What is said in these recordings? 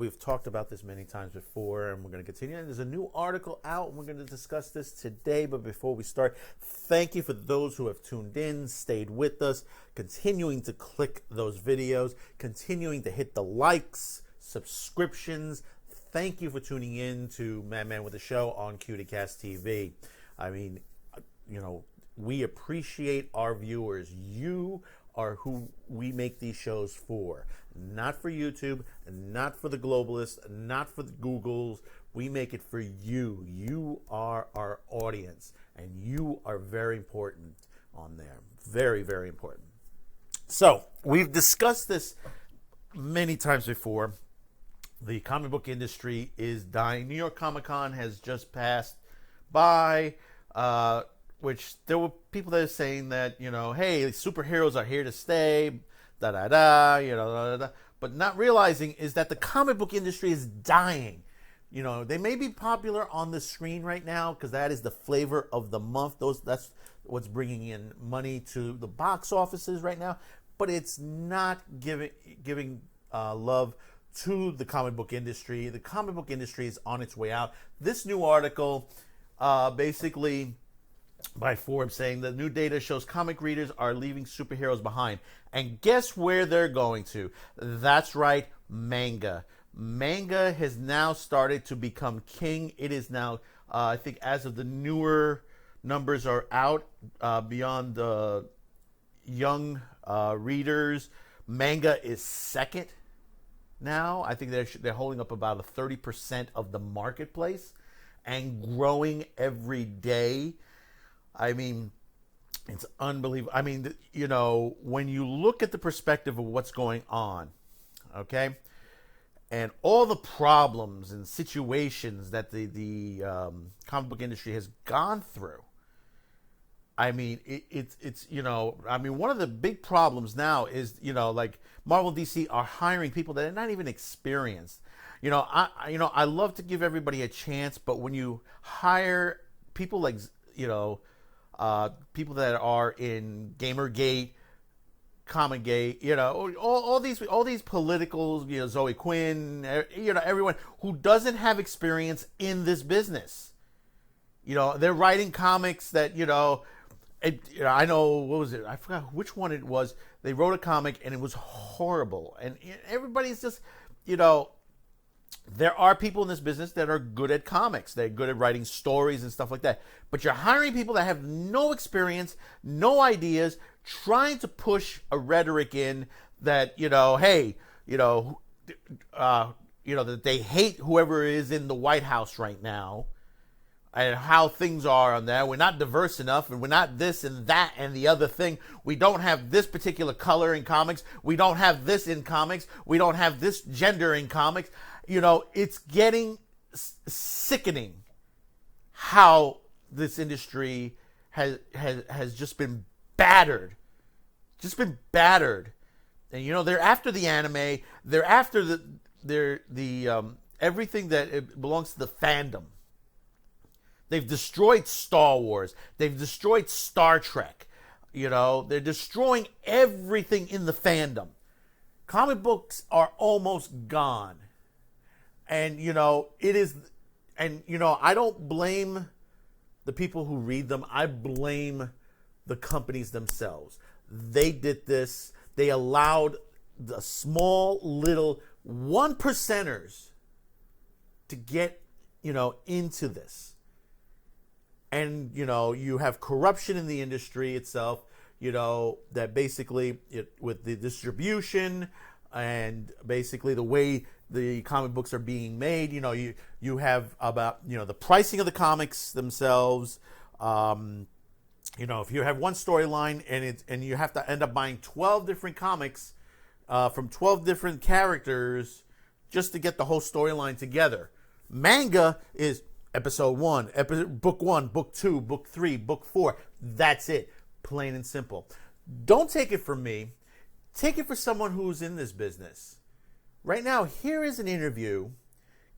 we've talked about this many times before, and we're going to continue. And there's a new article out, and we're going to discuss this today. But before we start, thank you for those who have tuned in, stayed with us, continuing to click those videos, continuing to hit the likes, subscriptions. Thank you for tuning in to Man with a Show on CutyCast TV. I mean, we appreciate our viewers. You are who we make these shows for. Not for YouTube, not for the globalists, not for the Googles. We make it for you. You are our audience, and you are very important on there. Very, very important. So, we've discussed this many times before. The comic book industry is dying. New York Comic Con has just passed by, which there were people that are saying that, hey, superheroes are here to stay, but not realizing is that the comic book industry is dying. They may be popular on the screen right now because that is the flavor of the month. That's what's bringing in money to the box offices right now, but it's not giving love to the comic book industry. The comic book industry is on its way out. This new article, basically by Forbes, saying the new data shows comic readers are leaving superheroes behind. And guess where they're going to? That's right, Manga. Manga has now started to become king. It is now, I think as of the newer numbers are out, beyond the young readers, Manga is second now. I think they're holding up about a 30% of the marketplace and growing every day. I mean, it's unbelievable. I mean, when you look at the perspective of what's going on, okay, and all the problems and situations that the comic book industry has gone through, I mean, it's one of the big problems now is, like Marvel and DC are hiring people that are not even experienced. I love to give everybody a chance, but when you hire people like, people that are in Gamergate, Comicgate, all these politicals, Zoe Quinn, everyone who doesn't have experience in this business. They're writing comics that, I know, what was it? I forgot which one it was. They wrote a comic and it was horrible. And everybody's just, there are people in this business that are good at comics. They're good at writing stories and stuff like that. But you're hiring people that have no experience, no ideas, trying to push a rhetoric in that, hey, that they hate whoever is in the White House right now and how things are on there. We're not diverse enough, and we're not this and that and the other thing. We don't have this particular color in comics. We don't have this in comics. We don't have this gender in comics. It's getting sickening how this industry has just been battered. And they're after the anime. They're after the everything that it belongs to the fandom. They've destroyed Star Wars. They've destroyed Star Trek. They're destroying everything in the fandom. Comic books are almost gone. And, it is, and, I don't blame the people who read them. I blame the companies themselves. They did this. They allowed the small, little 1%ers to get, into this. And, you have corruption in the industry itself, that basically with the distribution and basically the way the comic books are being made, you have about, the pricing of the comics themselves. If you have one storyline and you have to end up buying 12 different comics from 12 different characters just to get the whole storyline together. Manga is episode 1, book 1, book 2, book 3, book 4. That's it. Plain and simple. Don't take it from me. Take it for someone who's in this business. Right now, here is an interview,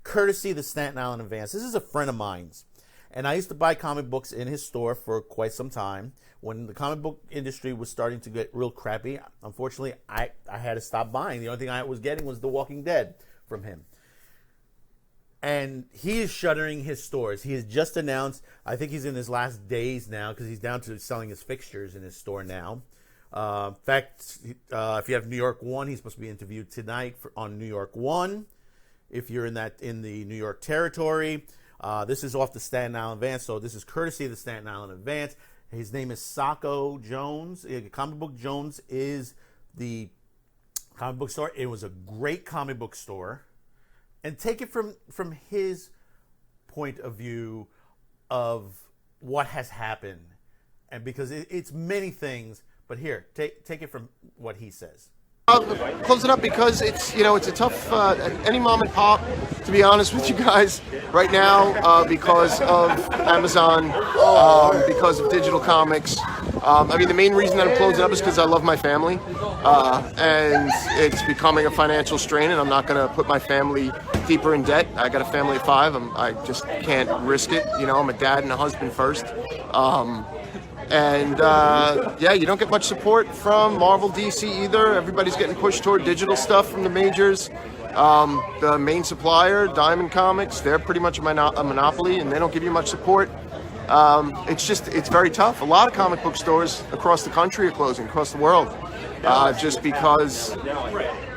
courtesy of the Staten Island Advance. This is a friend of mine's. And I used to buy comic books in his store for quite some time. When the comic book industry was starting to get real crappy, unfortunately, I had to stop buying. The only thing I was getting was The Walking Dead from him. And he is shuttering his stores. He has just announced, I think he's in his last days now because he's down to selling his fixtures in his store now. In fact, if you have New York One, he's supposed to be interviewed tonight on New York One. If you're in the New York territory, this is off the Staten Island Advance, so this is courtesy of the Staten Island Advance. His name is Sacco Jones. Comic Book Jones is the comic book store. It was a great comic book store. And take it from his point of view of what has happened. And because it's many things, but here, take it from what he says. I'll close it up because it's a tough, any mom and pop, to be honest with you guys, right now, because of Amazon, because of digital comics. I mean, the main reason that I'm closing up is because I love my family, and it's becoming a financial strain, and I'm not going to put my family deeper in debt. I got a family of 5. I just can't risk it. I'm a dad and a husband first. You don't get much support from Marvel, DC either. Everybody's getting pushed toward digital stuff from the majors. The main supplier, Diamond Comics, they're pretty much a monopoly, and they don't give you much support. It's very tough. A lot of comic book stores across the country are closing, across the world, just because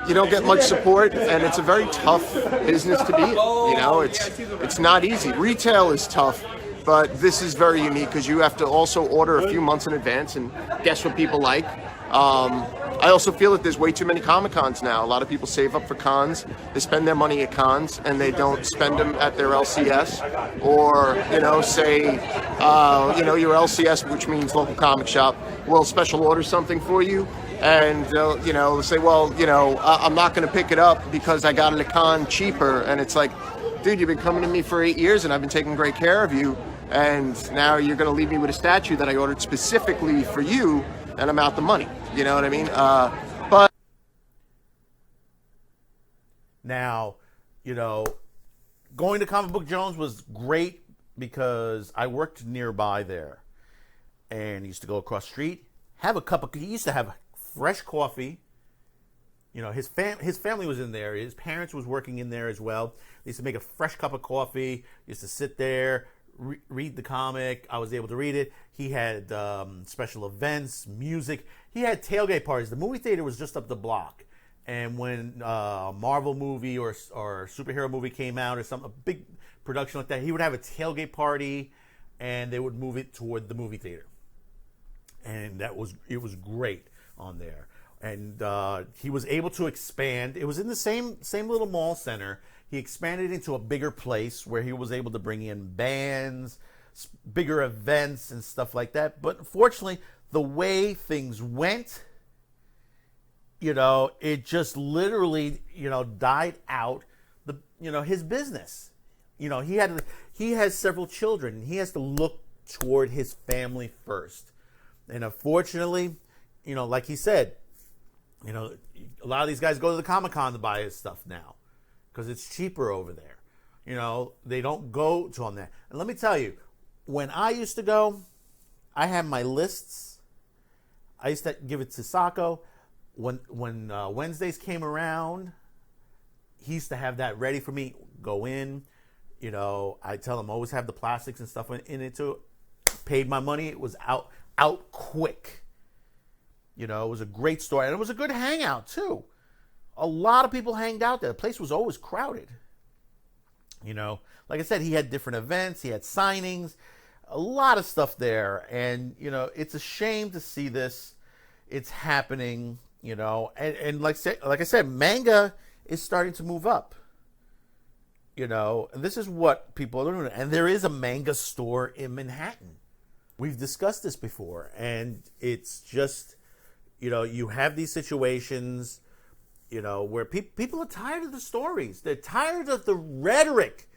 you don't get much support, and it's a very tough business to be in. It's not easy. Retail is tough. But this is very unique because you have to also order a few months in advance and guess what people like. I also feel that there's way too many Comic-Cons now. A lot of people save up for cons. They spend their money at cons and they don't spend them at their LCS or, your LCS, which means local comic shop, will special order something for you. And they'll say, I'm not going to pick it up because I got it at con cheaper. And it's like, dude, you've been coming to me for 8 years and I've been taking great care of you. And now you're going to leave me with a statue that I ordered specifically for you, and I'm out the money. You know what I mean? But now, going to Comic Book Jones was great because I worked nearby there, and used to go across the street, he used to have fresh coffee. His family was in there. His parents was working in there as well. They used to make a fresh cup of coffee. Used to sit there, read the comic. I was able to read it. He had special events, music. He had tailgate parties. The movie theater was just up the block. And when a Marvel movie or superhero movie came out or a big production like that, he would have a tailgate party, and they would move it toward the movie theater. And it was great on there. And he was able to expand. It was in the same little mall center. He expanded into a bigger place where he was able to bring in bands, bigger events, and stuff like that. But unfortunately, the way things went, it just literally, died out. His business. He has several children, and he has to look toward his family first. And unfortunately, like he said, a lot of these guys go to the Comic-Con to buy his stuff now because it's cheaper over there. They don't go to him there. And let me tell you, when I used to go, I had my lists. I used to give it to Sacco. When Wednesdays came around, he used to have that ready for me. Go in. I tell him always have the plastics and stuff in it too. Paid my money. It was out quick. It was a great store, and it was a good hangout too. A lot of people hanged out there. The place was always crowded. Like I said, he had different events, he had signings, a lot of stuff there, and it's a shame to see this. It's happening, and like I said, Manga is starting to move up. And this is what people are doing, and there is a Manga store in Manhattan. We've discussed this before, and it's just. You have these situations, where people are tired of the stories. They're tired of the rhetoric.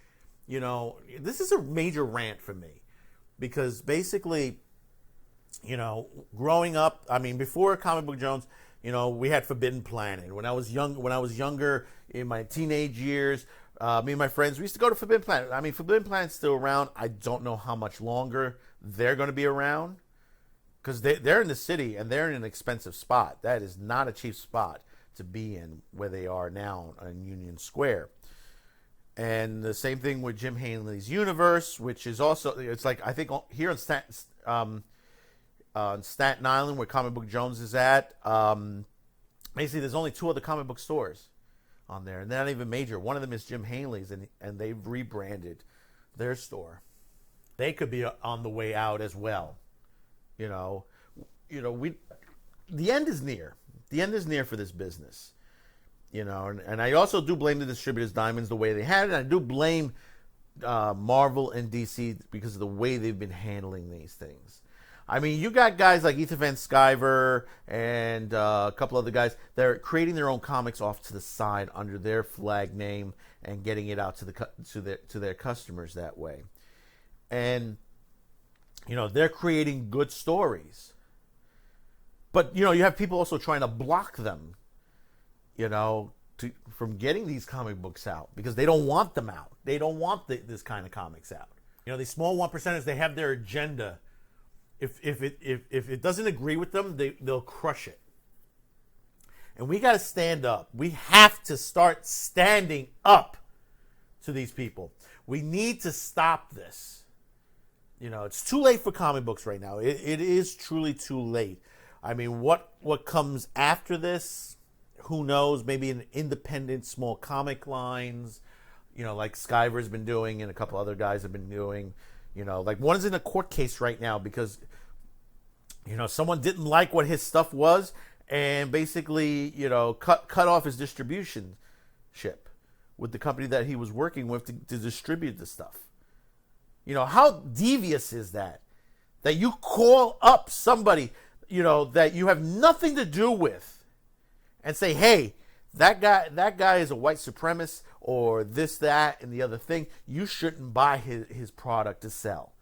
This is a major rant for me because basically, growing up, before Comic Book Jones, we had Forbidden Planet. When I was younger, in my teenage years, me and my friends, we used to go to Forbidden Planet. Forbidden Planet's still around. I don't know how much longer they're going to be around. Because they're in the city and they're in an expensive spot. That is not a cheap spot to be in where they are now on Union Square. And the same thing with Jim Hanley's Universe, which is also, it's like, I think here in Staten Island, where Comic Book Jones is at, basically there's only 2 other comic book stores on there, and they're not even major. One of them is Jim Hanley's, and they've rebranded their store. They could be on the way out as well. The end is near. The end is near for this business. And I also do blame the distributors, Diamond's, the way they had it. I do blame Marvel and DC because of the way they've been handling these things. I mean, you got guys like Ethan Van Sciver and a couple other guys that are creating their own comics off to the side under their flag name and getting it out to their customers that way. And they're creating good stories. But you have people also trying to block them, from getting these comic books out because they don't want them out. They don't want this kind of comics out. These small 1%ers, they have their agenda. If it doesn't agree with them, they'll crush it. And we got to stand up. We have to start standing up to these people. We need to stop this. It's too late for comic books right now. It is truly too late. I mean, what comes after this? Who knows? Maybe an independent small comic lines, like Sciver's been doing and a couple other guys have been doing. Like one is in a court case right now because, someone didn't like what his stuff was and basically, cut off his distribution ship with the company that he was working with to distribute the stuff. How devious is that? That you call up somebody, that you have nothing to do with and say, hey, that guy is a white supremacist or this, that, and the other thing. You shouldn't buy his product to sell,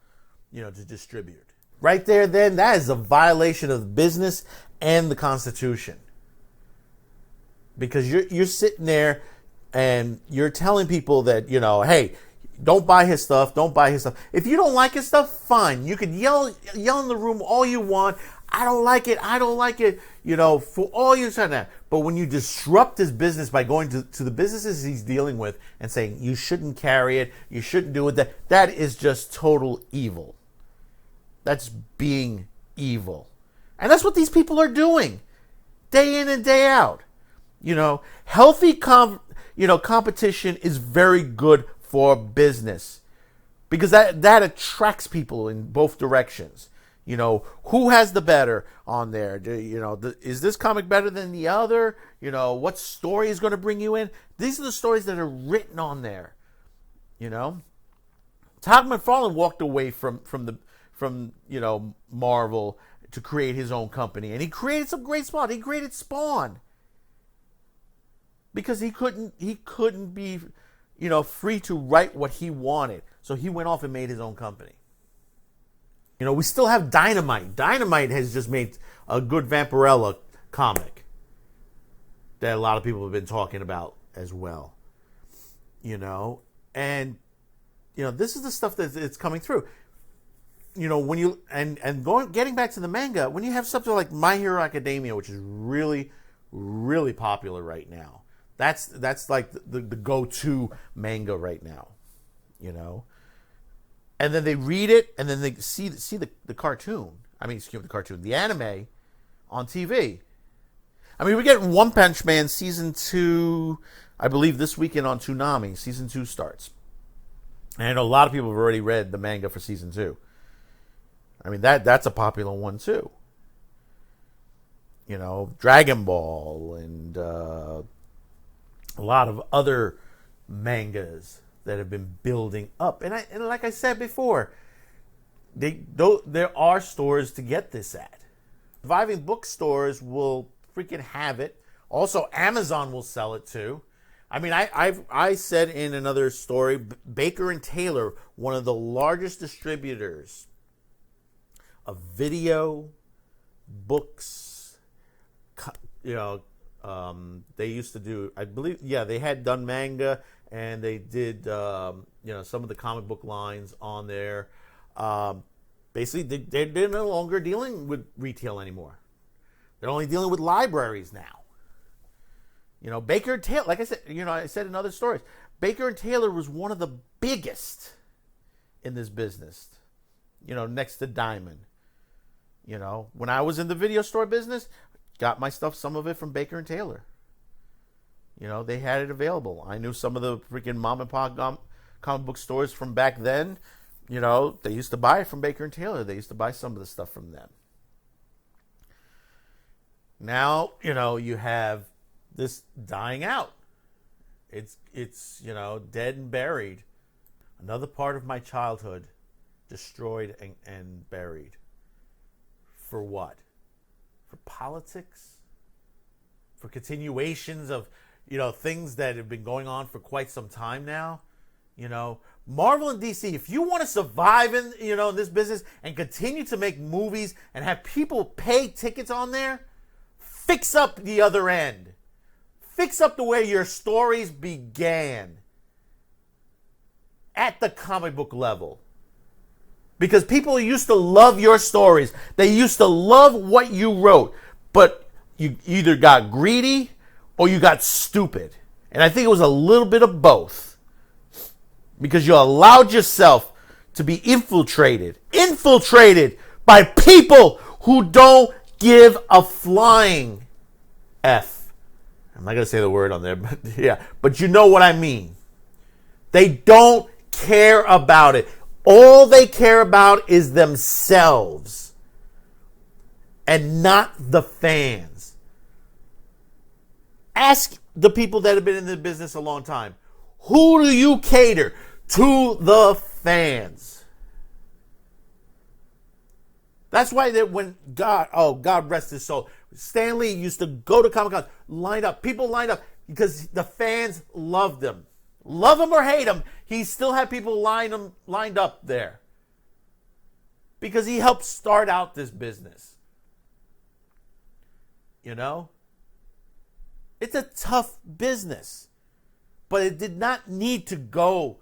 to distribute. Right there, then, that is a violation of business and the Constitution. Because you're sitting there and you're telling people that, hey, don't buy his stuff, don't buy his stuff. If you don't like his stuff, fine. You can yell in the room all you want. I don't like it, for all you're saying that. But when you disrupt his business by going to the businesses he's dealing with and saying, you shouldn't carry it, you shouldn't do it, that is just total evil. That's being evil. And that's what these people are doing, day in and day out. Healthy competition is very good for business because that attracts people in both directions. Who has the better on there? Is this comic better than the other? What story is going to bring you in? These are the stories that are written on there. Todd McFarlane walked away from Marvel to create his own company, and he created some great Spawn. He created Spawn because he couldn't be free to write what he wanted, so he went off and made his own company. We still have Dynamite. Dynamite has just made a good Vampirella comic that a lot of people have been talking about as well. And this is the stuff that's coming through. When you getting back to the manga, when you have something like My Hero Academia, which is really, really popular right now, that's like the go-to manga right now. And then they read it, and then they see the cartoon. The anime on TV. We get One Punch Man season 2, I believe this weekend on Toonami. Season 2 starts. And I know a lot of people have already read the manga for season 2. That's a popular one too. Dragon Ball and a lot of other mangas that have been building up. And like I said before, there are stores to get this at. Surviving bookstores will freaking have it. Also, Amazon will sell it too. I said in another story, Baker and Taylor, one of the largest distributors of video, books, they used to do, I believe, they had done manga, and they did, some of the comic book lines on there. Basically, they're no longer dealing with retail anymore. They're only dealing with libraries now. Baker Taylor, like I said, I said in other stories, Baker and Taylor was one of the biggest in this business, next to Diamond. When I was in the video store business, got my stuff, some of it from Baker and Taylor. They had it available. I knew some of the freaking mom and pop comic book stores from back then. They used to buy it from Baker and Taylor. They used to buy some of the stuff from them. Now, you have this dying out. It's dead and buried. Another part of my childhood destroyed and buried. For what? For politics? For continuations of, things that have been going on for quite some time now? Marvel and DC, if you want to survive in, this business and continue to make movies and have people pay tickets on there, fix up the other end. Fix up the way your stories began at the comic book level. Because people used to love your stories. They used to love what you wrote. But you either got greedy or you got stupid. And I think it was a little bit of both. Because you allowed yourself to be infiltrated by people who don't give a flying F. I'm not going to say the word on there, but yeah. But you know what I mean. They don't care about it. All they care about is themselves and not the fans. Ask the people that have been in the business a long time. Who do you cater to? The fans. That's why that when God rest his soul, Stan Lee used to go to Comic-Con, line up. People lined up because the fans loved him. Love him or hate him, he still had people lined up there. Because he helped start out this business. It's a tough business. But it did not need to go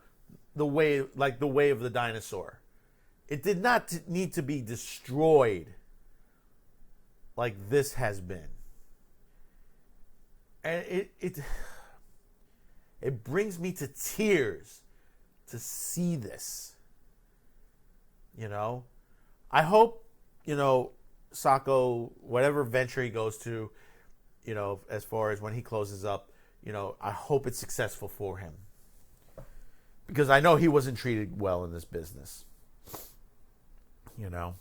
the way of the dinosaur. It did not need to be destroyed like this has been. And it brings me to tears to see this. I hope, Sacco, whatever venture he goes to, as far as when he closes up, I hope it's successful for him. Because I know he wasn't treated well in this business. And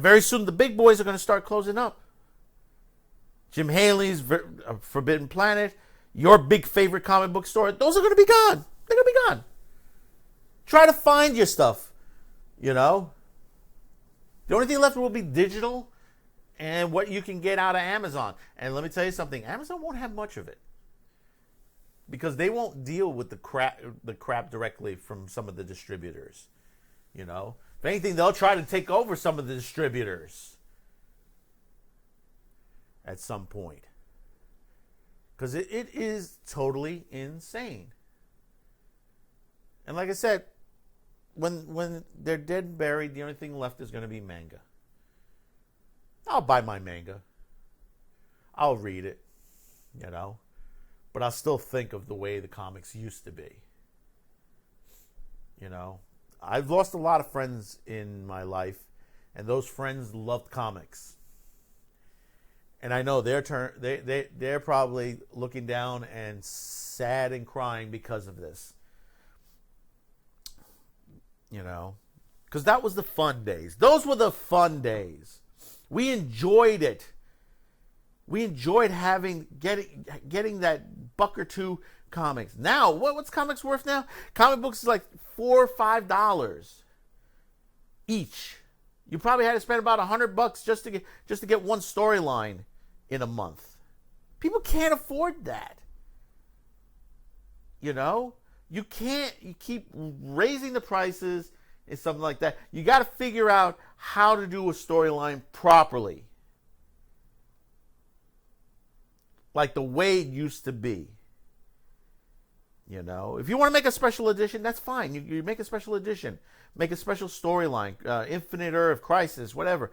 very soon the big boys are going to start closing up. Jim Haley's Forbidden Planet, your big favorite comic book store, those are going to be gone. They're going to be gone. Try to find your stuff, The only thing left will be digital and what you can get out of Amazon. And let me tell you something, Amazon won't have much of it. Because they won't deal with the crap directly from some of the distributors. If anything, they'll try to take over some of the distributors at some point. Because it is totally insane. And like I said, when they're dead and buried, the only thing left is going to be manga. I'll buy my manga. I'll read it, But I'll still think of the way the comics used to be. I've lost a lot of friends in my life, and those friends loved comics. And I know they're probably looking down and sad and crying because of this. Because that was the fun days. Those were the fun days. We enjoyed it. We enjoyed getting that buck or two comics. Now, what's comics worth now? Comic books is like $4 or $5 each. You probably had to spend about $100 just to get one storyline in a month. People can't afford that. You can't. You keep raising the prices and something like that. You got to figure out how to do a storyline properly, like the way it used to be. If you want to make a special edition, that's fine. You make a special edition, make a special storyline, Infinite Earth, Crisis, whatever.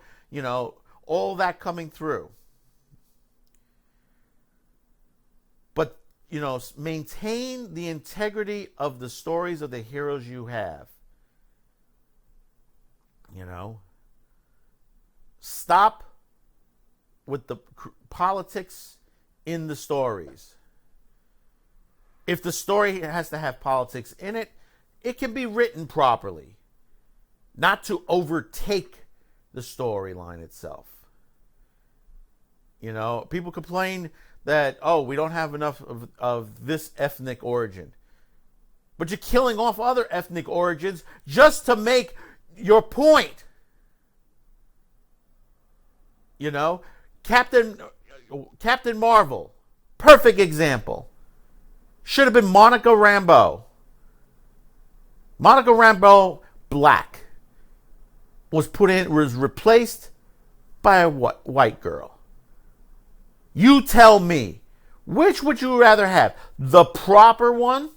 All that coming through. But maintain the integrity of the stories of the heroes you have. Stop with the politics in the stories. If the story has to have politics in it, it can be written properly, not to overtake the storyline itself. People complain that, we don't have enough of this ethnic origin. But you're killing off other ethnic origins just to make your point. Captain Marvel, perfect example. Should have been Monica Rambeau. Monica Rambeau, black, was replaced by a white girl. You tell me, which would you rather have? The proper one,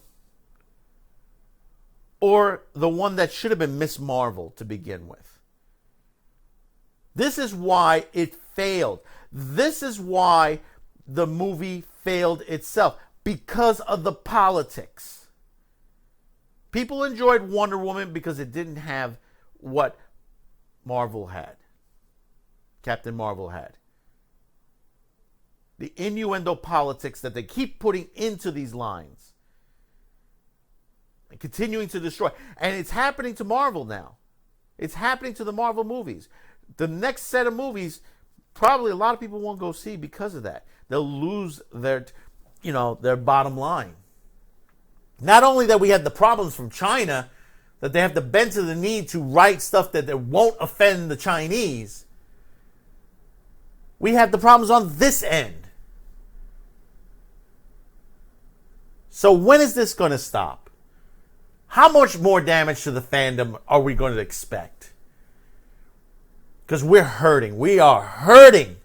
or the one that should have been Miss Marvel to begin with? This is why it failed. This is why the movie failed itself, because of the politics. People enjoyed Wonder Woman because it didn't have what Marvel had. Captain Marvel had. The innuendo politics that they keep putting into these lines. And continuing to destroy. And it's happening to Marvel now. It's happening to the Marvel movies. The next set of movies, probably a lot of people won't go see because of that. They'll lose their bottom line. Not only that we had the problems from China, that they have to bend to the knee to write stuff that won't offend the Chinese. We have the problems on this end. So when is this going to stop? How much more damage to the fandom are we going to expect? Because we're hurting. We are hurting.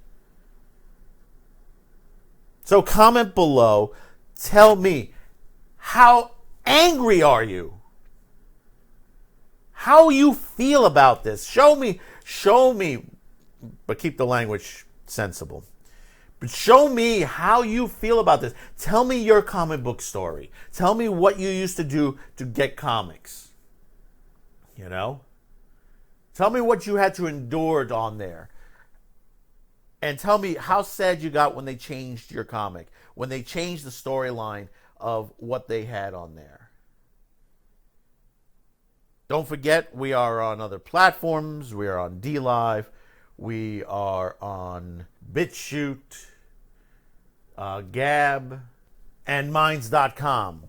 So comment below. Tell me, how angry are you? How you feel about this? Show me, but keep the language sensible. But show me how you feel about this. Tell me your comic book story. Tell me what you used to do to get comics. Tell me what you had to endure on there. And tell me how sad you got when they changed your comic, when they changed the storyline of what they had on there. Don't forget, we are on other platforms. We are on DLive. We are on BitChute, Gab, and Minds.com.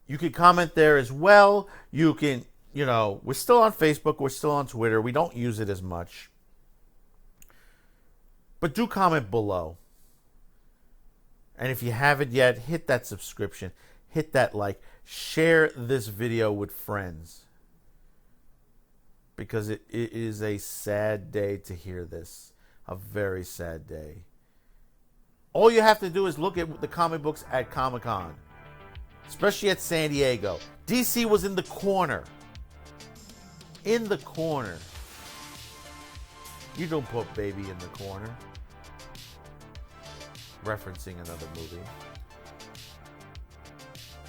You can comment there as well. You can, we're still on Facebook. We're still on Twitter. We don't use it as much. But do comment below. And if you haven't yet, hit that subscription. Hit that like. Share this video with friends. Because it is a sad day to hear this. A very sad day. All you have to do is look at the comic books at Comic-Con. Especially at San Diego. DC was in the corner. In the corner. You don't put baby in the corner. Referencing another movie.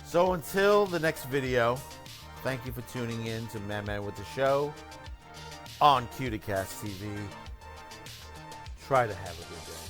So until the next video, thank you for tuning in to Man with the Show on Cuticast TV. Try to have a good day.